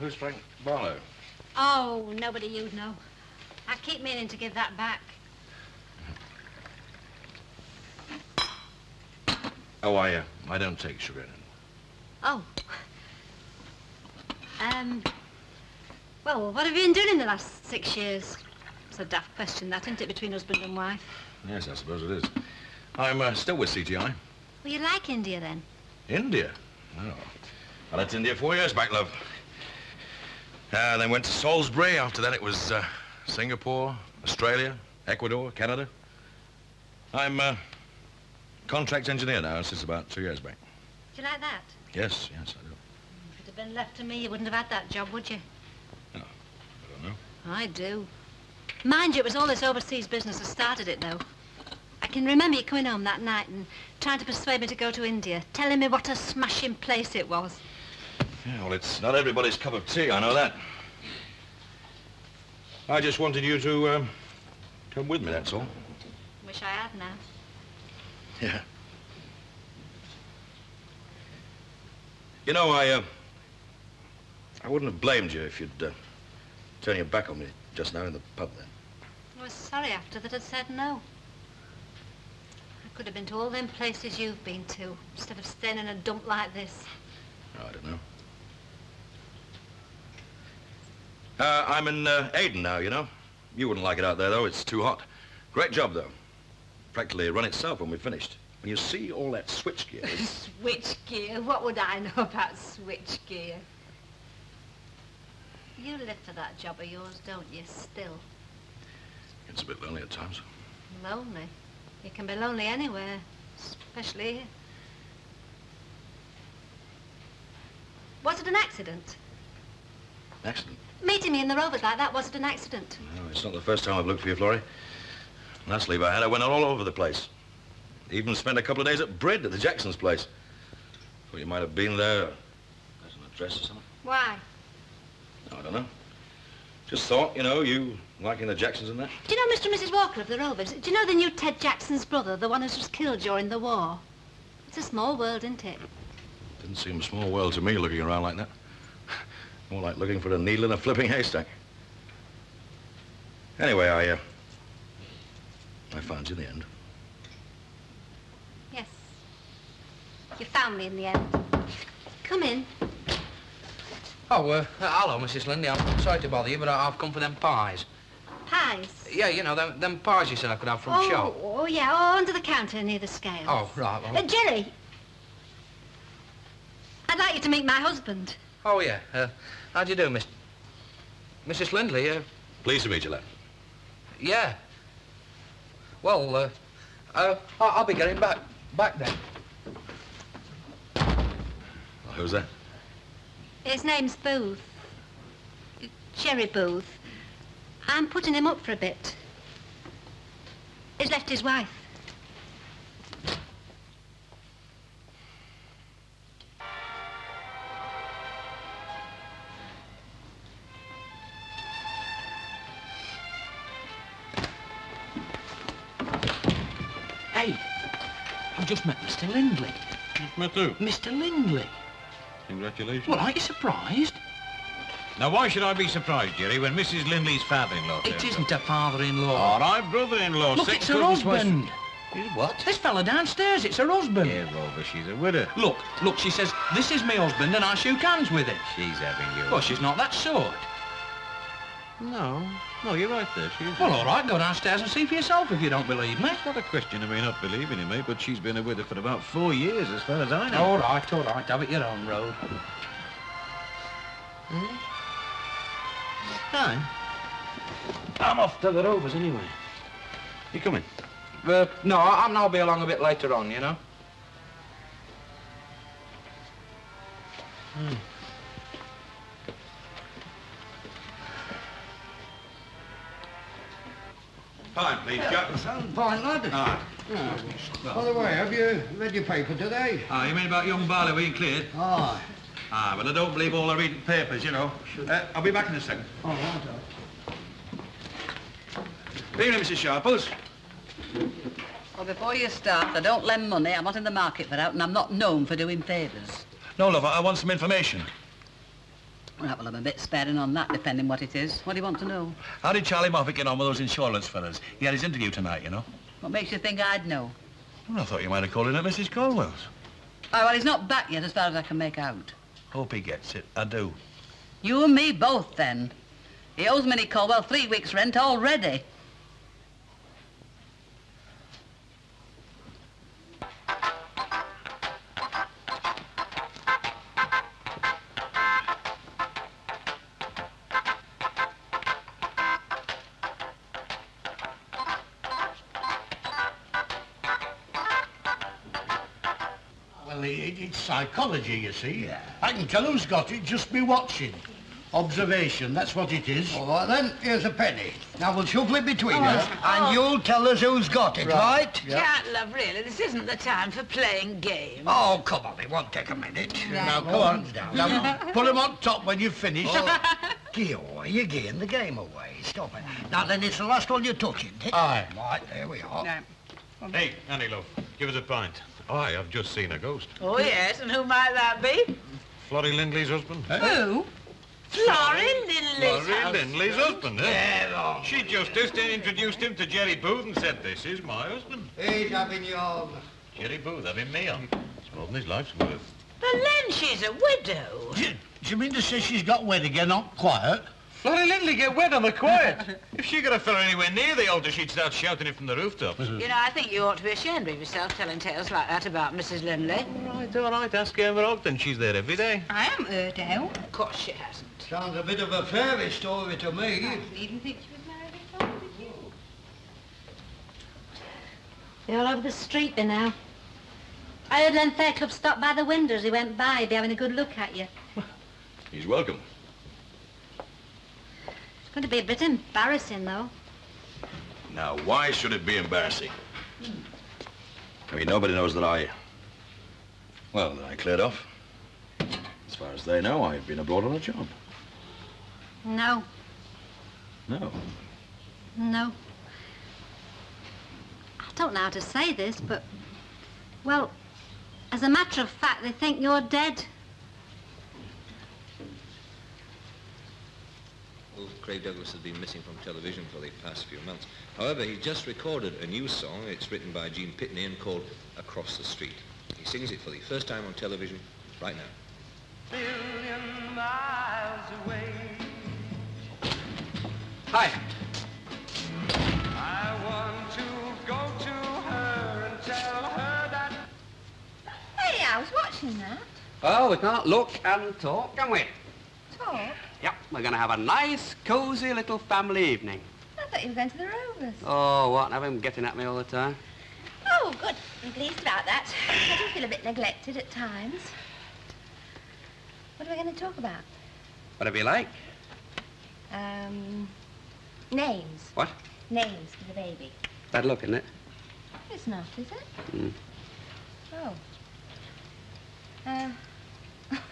Who's Frank Barlow? Oh, nobody you'd know. I keep meaning to give that back. Oh, I don't take sugar. Oh. Well, what have you been doing in the last 6 years? It's a daft question, that, isn't it, between husband and wife? Yes, I suppose it is. I'm still with CGI. Well, you like India, then? India? Oh. I left India 4 years back, love. Then went to Salisbury. After that, it was Singapore, Australia, Ecuador, Canada. I'm contract engineer now since about 2 years back. Do you like that? Yes, I do. If it had been left to me, you wouldn't have had that job, would you? No, I don't know. I do. Mind you, it was all this overseas business that started it, though. I can remember you coming home that night and trying to persuade me to go to India, telling me what a smashing place it was. Yeah, well, it's not everybody's cup of tea, I know that. I just wanted you to come with me, that's all. Wish I had now. Yeah. You know, I wouldn't have blamed you if you'd turned your back on me just now in the pub then. I was sorry after that I'd said no. I could have been to all them places you've been to, instead of staying in a dump like this. Oh, I don't know. I'm in Aden now, you know. You wouldn't like it out there, though. It's too hot. Great job, though. Practically run itself when we're finished. When you see all that switchgear... Switchgear? What would I know about switchgear? You live for that job of yours, don't you, still? It's a bit lonely at times. Lonely? You can be lonely anywhere, especially here. Was it an accident? An accident? Meeting me in the Rovers like that, was it an accident? No, it's not the first time I've looked for you, Florrie. Last leave I had, I went all over the place. Even spent a couple of days at Brid at the Jacksons' place. Thought you might have been there. There's an address or something. Why? No, I don't know. Just thought, you know, you liking the Jacksons and that. Do you know Mr. and Mrs. Walker of the Rovers? Do you know the new Ted Jackson's brother, the one who was killed during the war? It's a small world, isn't it? Didn't seem a small world to me looking around like that. More like looking for a needle in a flipping haystack. Anyway, I found you in the end. Yes. You found me in the end. Come in. Oh, hello, Mrs. Lindley. I'm sorry to bother you, but I've come for them pies. Pies? Yeah, you know, them pies you said I could have from show. Oh, yeah, oh, under the counter near the scales. Oh, right, well... Jerry! I'd like you to meet my husband. Oh, yeah. How do you do, Mrs. Lindley? Pleased to meet you, lad. Yeah. Well, I'll be getting back then. Well, who's that? His name's Booth. Jerry Booth. I'm putting him up for a bit. He's left his wife. Hey, I've just met Mr. Lindley. You've met who? Mr. Lindley. Congratulations. Well, aren't you surprised? Now, why should I be surprised, Jerry, when Mrs. Lindley's father-in-law It isn't a father-in-law. All right, brother-in-law. Look, it's her husband. What? This fella downstairs, it's her husband. Yeah, Rover, she's a widow. Look, she says, this is my husband and I shook hands with him. She's having you. Well, she's not that sort. No, you're right there, she is. Well, all right, go downstairs and see for yourself if you don't believe me. It's not a question of me not believing in me, but she's been a widow for about 4 years, as far as I know. All right, have it your own road. Fine. I'm off to the Rovers anyway. You coming? No, I'll be along a bit later on, you know. Fine, please, Jack. Fine, lad. Aye. By the way, have you read your paper today? You mean about young Barlow being cleared? Aye. But I don't believe all I read in papers, you know. I'll be back in a second. Oh, right. Good evening, Mrs. Sharples. Well, before you start, I don't lend money. I'm not in the market for that, and I'm not known for doing favours. No, love, I want some information. Right, well, I'm a bit sparing on that, depending what it is. What do you want to know? How did Charlie Moffat get on with those insurance fellas? He had his interview tonight, you know. What makes you think I'd know? Well, I thought you might have called in at Mrs. Colwell's. Oh, well, he's not back yet, as far as I can make out. Hope he gets it. I do. You and me both, then. He owes Minnie Colwell 3 weeks' rent already. Well, it's psychology, you see. Yeah. I can tell who's got it just by watching. Observation, that's what it is. All right, then, here's a penny. Now, we'll shuffle it between us, and you'll tell us who's got it, right? Can't, love, really. This isn't the time for playing games. Oh, come on, it won't take a minute. Now, come on. Now, put them on top when you've finished. Give away, you're giving the game away. Stop it. Now, then, it's the last one you're touching, isn't it? Aye. Right, there we are. No. Hey, Annie, love, give us a pint. Aye, I've just seen a ghost. Oh, yes, and who might that be? Florrie Lindley's husband. Who? Florrie Lindley's Florrie Lindley's husband, eh? Yeah, She just introduced him to Jerry Booth and said, "This is my husband." He's having your... Jerry Booth having me on. It's more than his life's worth. But then she's a widow. Do you mean to say she's got wed again on quiet? Florrie Lindley get wet on the quiet. If she got a fella anywhere near the altar, she'd start shouting it from the rooftops. You know, I think you ought to be ashamed of yourself telling tales like that about Mrs. Lindley. All right, ask Emma Ogden. She's there every day. I am heard out. Of course she hasn't. Sounds a bit of a fairy story to me. I didn't even think she was married before, did you? They're all over the street there now. I heard Len Fairclough stop by the window as he went by. He'd be having a good look at you. He's welcome. It's going to be a bit embarrassing, though. Now, why should it be embarrassing? I mean, nobody knows that I cleared off. As far as they know, I've been abroad on a job. No. No. No. I don't know how to say this, but... Well, as a matter of fact, they think you're dead. Well, Craig Douglas has been missing from television for the past few months. However, he just recorded a new song. It's written by Gene Pitney and called Across the Street. He sings it for the first time on television right now. Million miles away. Hi. I want to go to her and tell her that... Hey, I was watching that. Well, we can't look and talk, can we? Talk? Yep, we're going to have a nice, cosy little family evening. I thought you were going to the Rovers. Oh, what? Have him getting at me all the time? Oh, good. I'm pleased about that. I do feel a bit neglected at times. What are we going to talk about? Whatever you like. Names. What? Names for the baby. Bad luck, isn't it? It's not, is it? Mm. Oh.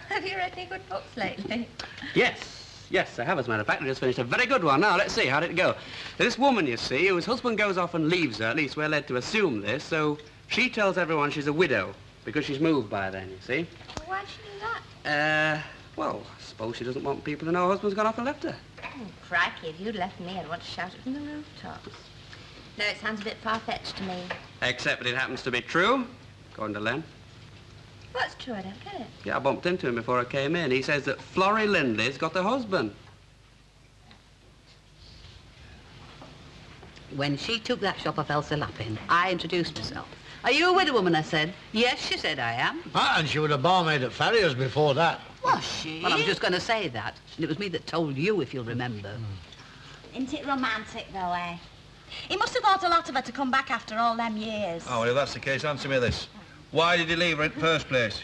Have you read any good books lately? Yes, I have, as a matter of fact. I just finished a very good one. Now, let's see, how did it go? This woman, you see, whose husband goes off and leaves her, at least we're led to assume this, so she tells everyone she's a widow, because she's moved by then, you see. Well, why'd she do that? Well, I suppose she doesn't want people to know her husband's gone off and left her. Oh, crikey, if you'd left me, I'd want to shout it from the rooftops. No, it sounds a bit far-fetched to me. Except that it happens to be true, according to Len. What's true? I don't get it. Yeah, I bumped into him before I came in. He says that Florrie Lindley's got a husband. When she took that shop off Elsa Lappin, I introduced myself. Are you a widow woman? I said. Yes, she said I am. Ah, and she was a barmaid at Farrier's before that. Was she? Well, I was just going to say that. And it was me that told you, if you'll remember. Isn't it romantic, though, eh? He must have thought a lot of her to come back after all them years. Oh, well, if that's the case, answer me this. Why did he leave her in the first place?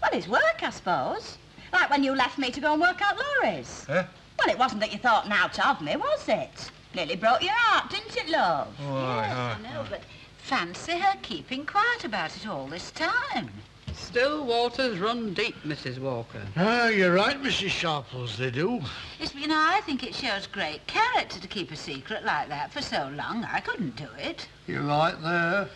Well, his work, I suppose. Like when you left me to go and work out lorries. Eh? Well, it wasn't that you thought naught of me, was it? Nearly broke your heart, didn't it, love? Oh, aye. I know, but fancy her keeping quiet about it all this time. Still waters run deep, Mrs. Walker. Ah, you're right, Mrs. Sharples, they do. Yes, but, you know, I think it shows great character to keep a secret like that for so long. I couldn't do it. You're right there.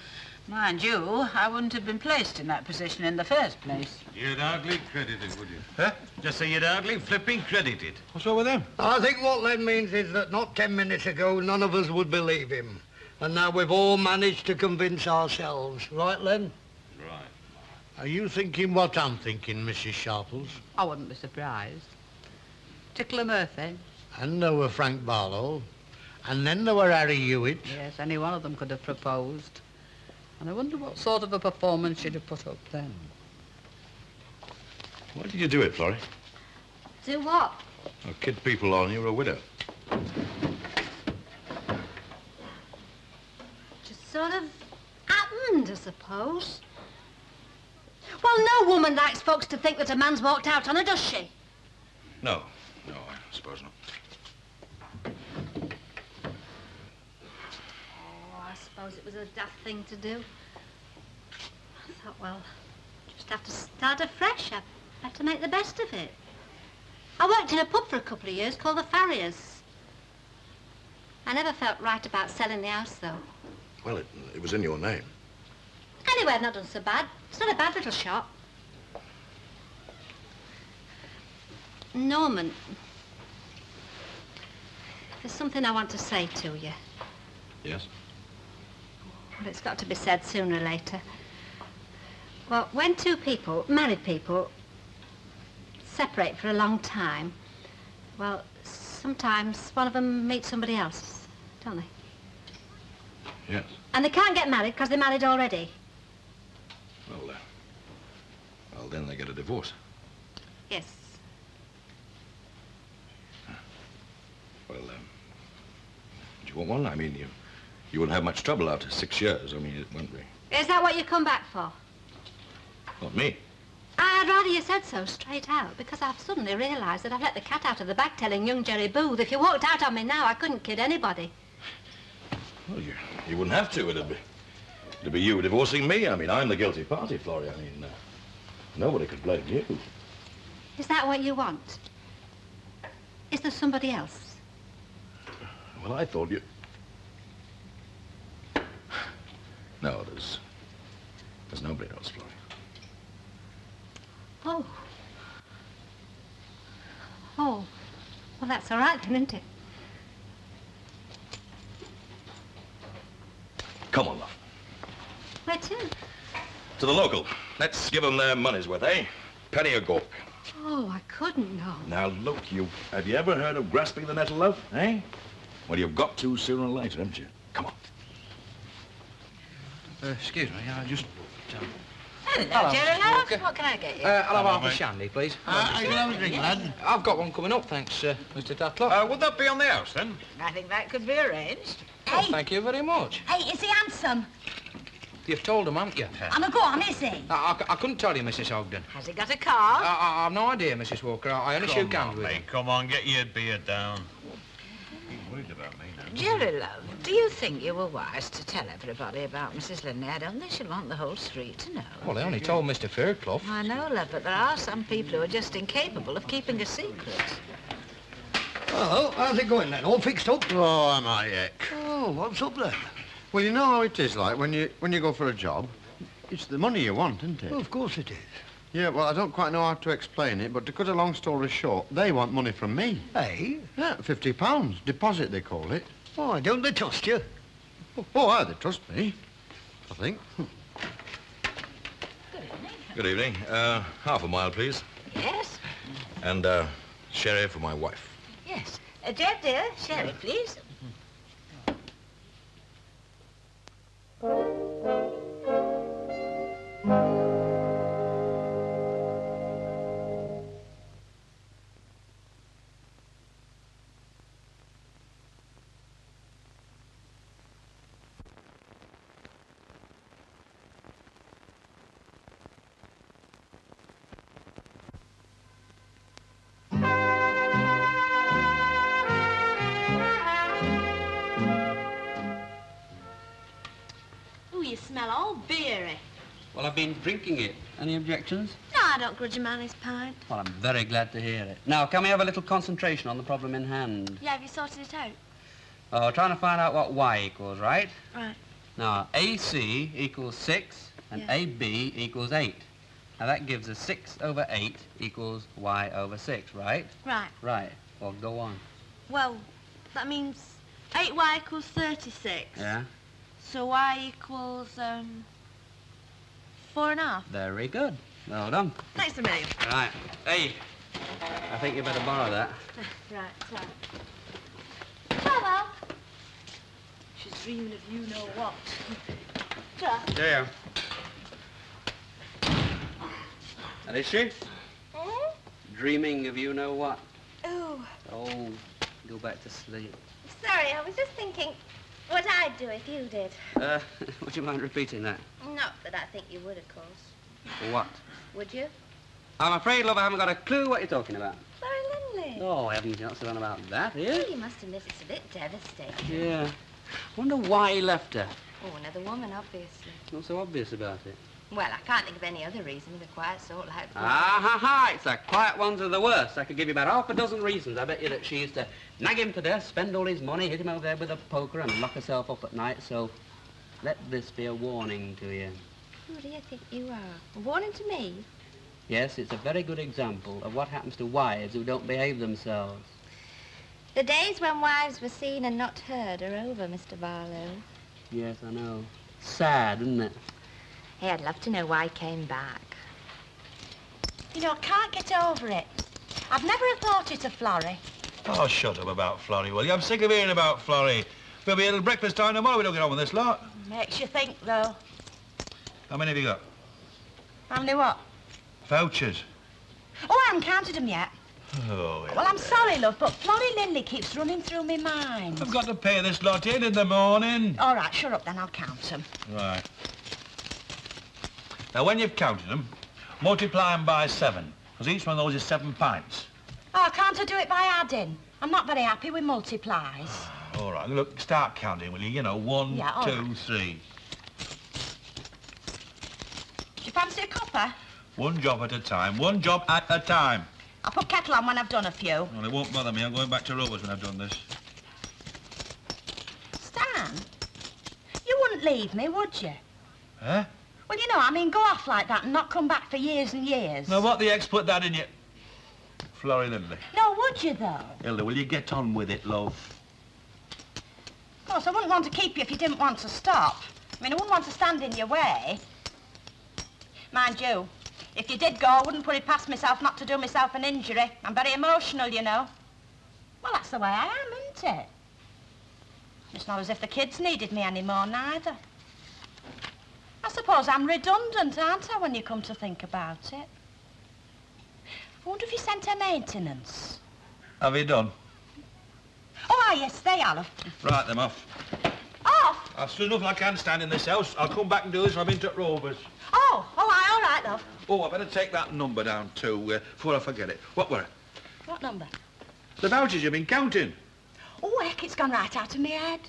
Mind you, I wouldn't have been placed in that position in the first place. You'd hardly credit it, would you? Huh? Just say you'd hardly flipping credit it. What's wrong with them? I think what Len means is that not 10 minutes ago, none of us would believe him. And now we've all managed to convince ourselves. Right, Len? Right. Are you thinking what I'm thinking, Mrs. Sharples? I wouldn't be surprised. Tickler Murphy. And there were Frank Barlow. And then there were Harry Hewitt. Yes, any one of them could have proposed. And I wonder what sort of a performance she'd have put up then. Why did you do it, Florrie? Do what? Well, kid people on you were a widow. Just sort of happened, I suppose. Well, no woman likes folks to think that a man's walked out on her, does she? No, I suppose not. I suppose it was a daft thing to do. I thought, well, just have to start afresh. I'd better make the best of it. I worked in a pub for a couple of years called the Farriers. I never felt right about selling the house, though. Well, it was in your name. Anyway, I've not done so bad. It's not a bad little shop. Norman, there's something I want to say to you. Yes? Well, it's got to be said sooner or later. Well, when two people, married people, separate for a long time, well, sometimes one of them meets somebody else, don't they? Yes. And they can't get married because they're married already. Well, then they get a divorce. Yes. Well, do you want one? I mean, you wouldn't have much trouble after 6 years. I mean, it won't be. Is that what you come back for? Not me. I'd rather you said so straight out, because I've suddenly realised that I've let the cat out of the bag telling young Jerry Booth if you walked out on me now, I couldn't kid anybody. Well, you wouldn't have to. It'd be you divorcing me. I mean, I'm the guilty party, Florrie. I mean, nobody could blame you. Is that what you want? Is there somebody else? Well, I thought you... No, there's nobody else, Florrie. Oh. Oh. Well, that's all right then, isn't it? Come on, love. Where to? To the local. Let's give them their money's worth, eh? Penny a gawk. Oh, I couldn't, no. Now, look, have you ever heard of grasping the nettle, love, eh? Well, you've got to sooner or later, haven't you? Come on. Excuse me, I just... Hello, Jerry, love. What can I get you? I'll have half a shandy, please. I can have a drink, lad. I've got one coming up, thanks, Mr. Tatlock. Would that be on the house, then? I think that could be arranged. Oh, thank you very much. Hey, is he handsome? You've told him, haven't you? I'm a go on, is he? I couldn't tell you, Mrs. Ogden. Has he got a car? I've no idea, Mrs. Walker. I only shoot cans with him. Come on, get your beard down. You're worried about me now. Jerry, love, do you think you were wise to tell everybody about Mrs. Lindley? I don't think she'd want the whole street to know. Well, I only told Mr. Fairclough. I know, love, but there are some people who are just incapable of keeping a secret. Oh, how's it going then? All fixed up? Oh, am I yet? Oh, what's up then? Well, you know how it is, like, when you go for a job, it's the money you want, isn't it? Well, of course it is. Yeah, well, I don't quite know how to explain it, but to cut a long story short, they want money from me. Hey? Yeah, £50. Deposit, they call it. Oh, don't they trust you? Oh, they trust me, I think. Good evening. Half a mile, please. Yes? And, sherry for my wife. Yes. Jeb, dear, sherry, please. You smell all beery. Well, I've been drinking it. Any objections? No, I don't grudge a man his pint. Well, I'm very glad to hear it. Now, can we have a little concentration on the problem in hand? Yeah, have you sorted it out? Oh, trying to find out what y equals, right? Right. Now, AC equals 6 and Yeah. AB equals 8. Now, that gives us 6 over 8 equals y over 6, right? Right. Right. Well, go on. Well, that means 8y equals 36. Yeah? So y equals, 4.5. Very good. Well done. Thanks a million. Right. Hey, I think you better borrow that. Right, Oh, well. She's dreaming of you-know-what. There. And is she? Dreaming of you-know-what? Oh, Oh, go back to sleep. sorry, I was just thinking what I'd do if you did. Would you mind repeating that? Not that I think you would, of course. What? Would you? I'm afraid, love, I haven't got a clue what you're talking about. Florrie Lindley. Oh, haven't you not said on about that, Oh, here? you must admit it's a bit devastating. Yeah. Wonder why he left her. Oh, another woman, obviously. Not so obvious about it. Well, I can't think of any other reason with a quiet sort like that. Ah-ha-ha! It's the quiet ones are the worst. I could give you about half a dozen reasons. I bet you that she used to nag him to death, spend all his money, hit him over there with a poker and lock herself up at night, so let this be a warning to you. Who do you think you are? A warning to me? Yes, it's a very good example of what happens to wives who don't behave themselves. The days when wives were seen and not heard are over, Mr. Barlow. Yes, I know. Sad, isn't it? Hey, I'd love to know why he came back. You know, I can't get over it. I've never have thought it of Florrie. Oh, shut up about Florrie, will you? I'm sick of hearing about Florrie. We'll be here till breakfast time tomorrow. We don't get on with this lot. Makes you think, though. How many have you got? How many what? Vouchers. Oh, I haven't counted them yet. Oh, yeah. Well, I'm sorry, love, but Florrie Lindley keeps running through my mind. I've got to pay this lot in the morning. All right, shut up then, I'll count them. Right. Now, when you've counted them, multiply them by 7, because each one of those is 7 pints. Oh, can't I do it by adding? I'm not very happy with multiplies. All right, look, start counting, will you? You know, 1, Yeah, all 2, right. 3. Do you fancy a copper? One job at a time. One job at a time. I'll put kettle on when I've done a few. Well, it won't bother me. I'm going back to Rovers when I've done this. Stan, you wouldn't leave me, would you? Huh? Well, you know, I mean, go off like that and not come back for years and years. Now, what the X put that in you? Florrie Lindley. No, would you, though? Hilda, will you get on with it, love? Of course, I wouldn't want to keep you if you didn't want to stop. I mean, I wouldn't want to stand in your way. Mind you, if you did go, I wouldn't put it past myself not to do myself an injury. I'm very emotional, you know. Well, that's the way I am, isn't it? It's not as if the kids needed me anymore, neither. I suppose I'm redundant, aren't I, when you come to think about it? I wonder if you sent her maintenance. Have you done? Oh, yes, they are, love. Right, them off. Off? I've stood enough I can stand in this house. I'll come back and do this when I've been to Rovers. Oh, all right, love. Oh, I better take that number down, too, before I forget it. What were it? What number? The vouchers you've been counting. Oh, heck, it's gone right out of my head.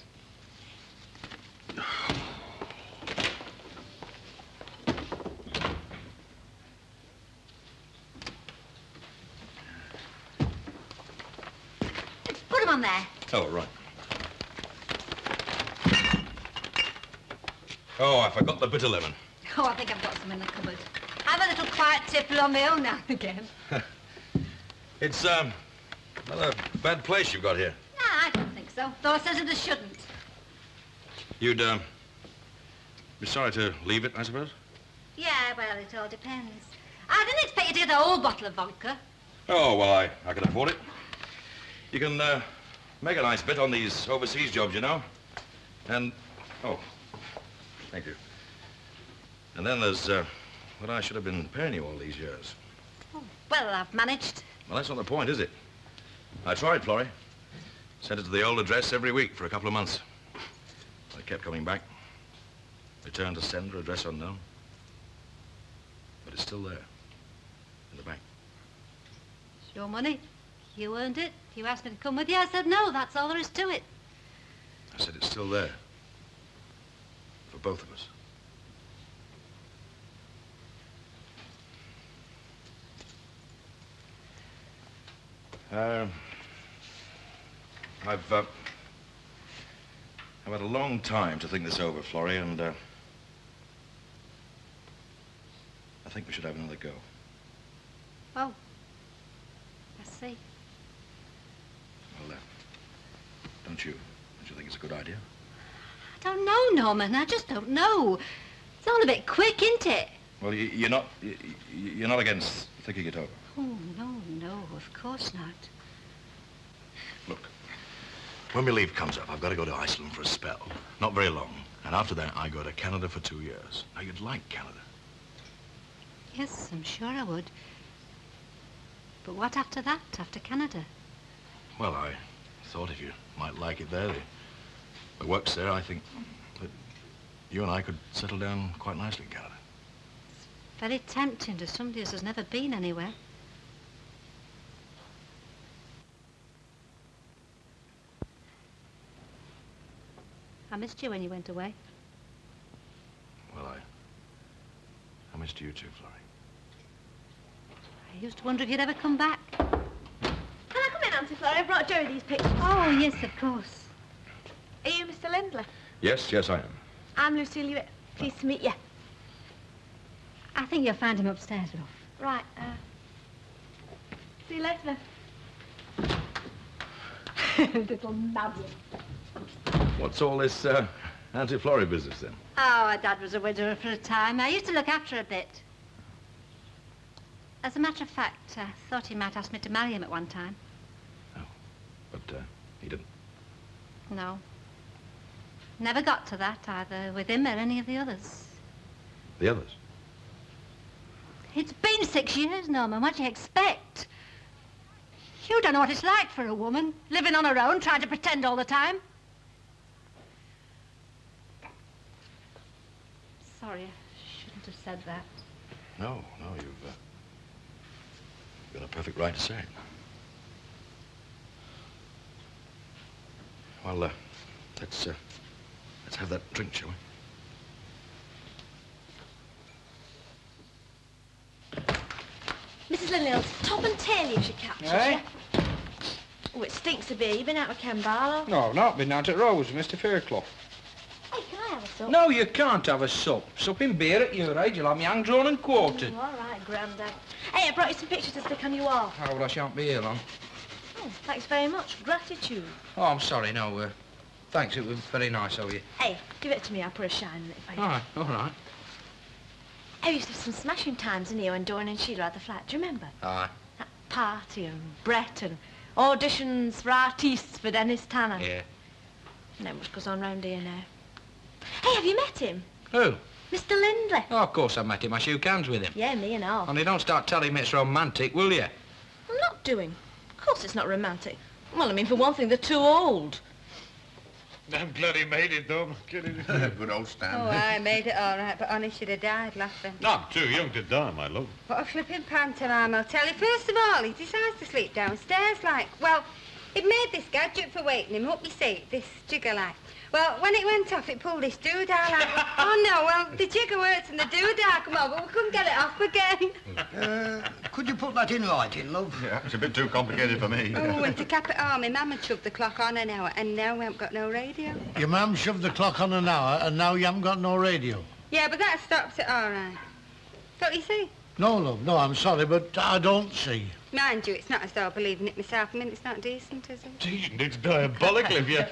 Put them on there. Oh, right. Oh, I forgot the bitter lemon. Oh, I think I've got some in the cupboard. Have a little quiet tipple on my own now and again. It's, not a bad place you've got here. No, I don't think so. Though I says it shouldn't. You'd, be sorry to leave it, I suppose? Yeah, well, it all depends. I didn't expect you to get the whole bottle of vodka. Oh, well, I can afford it. You can, make a nice bit on these overseas jobs, you know. And, oh, thank you. And then there's, what I should have been paying you all these years. Oh, well, I've managed. Well, that's not the point, is it? I tried, Florrie. Sent it to the old address every week for a couple of months. I kept coming back. Return to sender, address unknown. But it's still there, in the bank. It's your money. You earned it. You asked me to come with you. I said no. That's all there is to it. I said it's still there. For both of us. I've had a long time to think this over, Florrie, and I think we should have another go. Oh, I see. Well, don't you think it's a good idea? I don't know, Norman. I just don't know. It's all a bit quick, isn't it? Well, you're not against thinking it over. Oh, no, of course not. Look, when my leave comes up, I've got to go to Iceland for a spell. Not very long. And after that, I go to Canada for 2 years. Now, you'd like Canada. Yes, I'm sure I would. But what after that, after Canada? Well, I thought if you might like it there, the work's there, I think that you and I could settle down quite nicely in Canada. Very tempting to somebody who has never been anywhere. I missed you when you went away. Well, I missed you too, Florrie. I used to wonder if you'd ever come back. Can I come in, Auntie Florrie? I brought Jerry these pictures. Oh, yes, of course. Are you Mr. Lindley? Yes, I am. I'm Lucille Hewitt. Pleased to meet you. I think you'll find him upstairs, love. Right, see you later then. Little madam. What's all this Auntie Florrie business, then? Oh, our dad was a widower for a time. I used to look after her a bit. As a matter of fact, I thought he might ask me to marry him at one time. Oh, but he didn't. No. Never got to that, either with him or any of the others. The others? It's been 6 years, Norman. What do you expect? You don't know what it's like for a woman, living on her own, trying to pretend all the time. Sorry, I shouldn't have said that. No, you've got a perfect right to say it. Well, let's have that drink, shall we? Mrs. Lindley, top and tail you should capture. Hey? Oh, it stinks a bit. You been out with Ken Barlow? No, I've not been out at Rovers with Mr. Fairclough. Hey, can I have a sup? No, you can't have a sup. Supping beer at your age, you'll have me hand-drawn and quartered. Oh, all right, Grandad. Hey, I brought you some pictures to stick on your wall. Oh, well, I shan't be here long. Oh, thanks very much. Gratitude. Oh, I'm sorry, no, thanks, it was very nice of you. Hey, give it to me. I'll put a shine in it for you. All right. I used to have some smashing times in here when Dawn and Sheila had the flat. Do you remember? Aye. That party and Brett and auditions for artistes for Dennis Tanner. Yeah. Not much goes on round here now. Hey, have you met him? Who? Mr. Lindley. Oh, of course I've met him. I shook hands with him. Yeah, me and all. Only don't start telling me it's romantic, will you? I'm not doing. Of course it's not romantic. Well, I mean, for one thing, they're too old. I'm glad he made it, though. Kidding. Good old Stan. Oh, I made it all right, but honest, you'd have died laughing. No, I'm too young to die, my love. What a flipping pantomime, I'll tell you. First of all, he decides to sleep downstairs, like. Well, he'd made this gadget for waking him up, you see, this jigger, like. Well, when it went off, it pulled this doodah, like. Oh, no, well, the jigger worked and the doodah come on, but we couldn't get it off again. Could you put that in writing, love? Yeah, it's a bit too complicated for me. Oh, and to cap it all, my mum had shoved the clock on an hour, and now we haven't got no radio. Your mum shoved the clock on an hour, and now you haven't got no radio. Yeah, but that stops it all right. Don't you see? No, love, no, I'm sorry, but I don't see. Mind you, it's not as though I believe in it myself. I mean, it's not decent, is it? Decent, it's diabolical of you.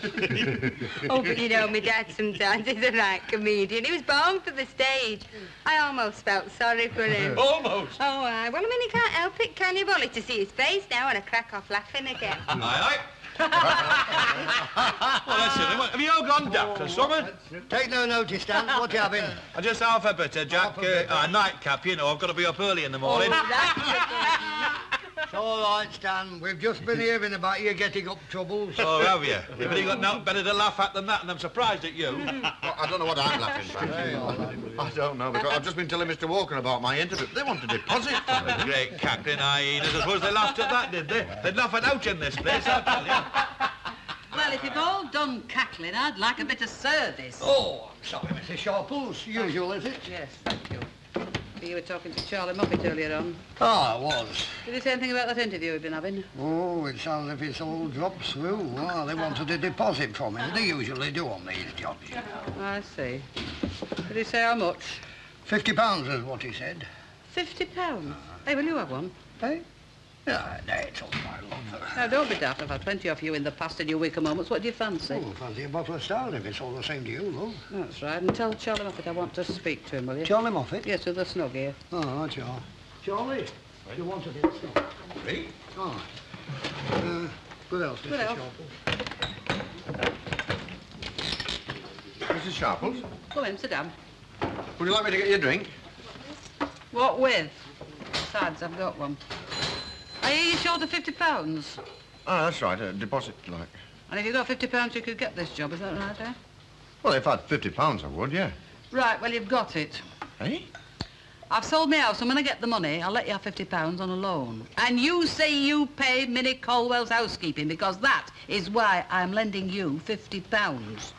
Oh, but you know, my dad sometimes is a right comedian. He was born for the stage. I almost felt sorry for him. Almost? Oh, aye. Well, I mean, he can't help it, can you, Bolly, to see his face now and I crack off laughing again. Aye. Well, that's it. Have you all gone daft or something? Take no notice, Stan. What you having? Just half a bit, Jack. A nightcap, you know. I've got to be up early in the morning. It's all right, Stan. We've just been hearing about you getting up troubles. Oh, have you? You've really got nothing better to laugh at than that, and I'm surprised at you. Well, I don't know what I'm laughing at. I don't know, because I've just been telling Mr. Walker about my interview. They want a deposit from me. Great cackling hyenas. I suppose they laughed at that, did they? They'd laugh at Ouch in this place, I'll tell you. Well, if you've all done cackling, I'd like a bit of service. Oh, I'm sorry, Mrs. Sharples. Usual, is it? Yes, thank you. You were talking to Charlie Moffat earlier on. Oh, I was. Did he say anything about that interview we've been having? Oh, it sounds as if it's all dropped through. Well, they wanted a deposit from him. They usually do on these jobs. I see. Did he say how much? £50 is what he said. £50? Hey, will you have one? Eh? Yeah, no, it's all right, love. Now, don't be daft. I've had plenty of you in the past in your weaker moments. What do you fancy? Oh, fancy a bottle of stout if it's all the same to you, love. That's right. And tell Charlie Moffat I want to speak to him, will you? Charlie Moffat? Yes, with the snug here. Oh, right, you are. Charlie, you want to get snug? Me? All right. Good health, Good Mr. health. Sharples. Mrs. Sharples, Come in, sit down. would you like me to get you a drink? What with? Besides, I've got one. I hear you're short of £50. Ah, that's right, a deposit, like. And if you got £50, you could get this job, is that right, eh? Well, if I had £50, I would, yeah. Right, well, you've got it. Eh? I've sold my house, and when I get the money, I'll let you have £50 on a loan. And you say you pay Minnie Colwell's housekeeping, because that is why I'm lending you £50.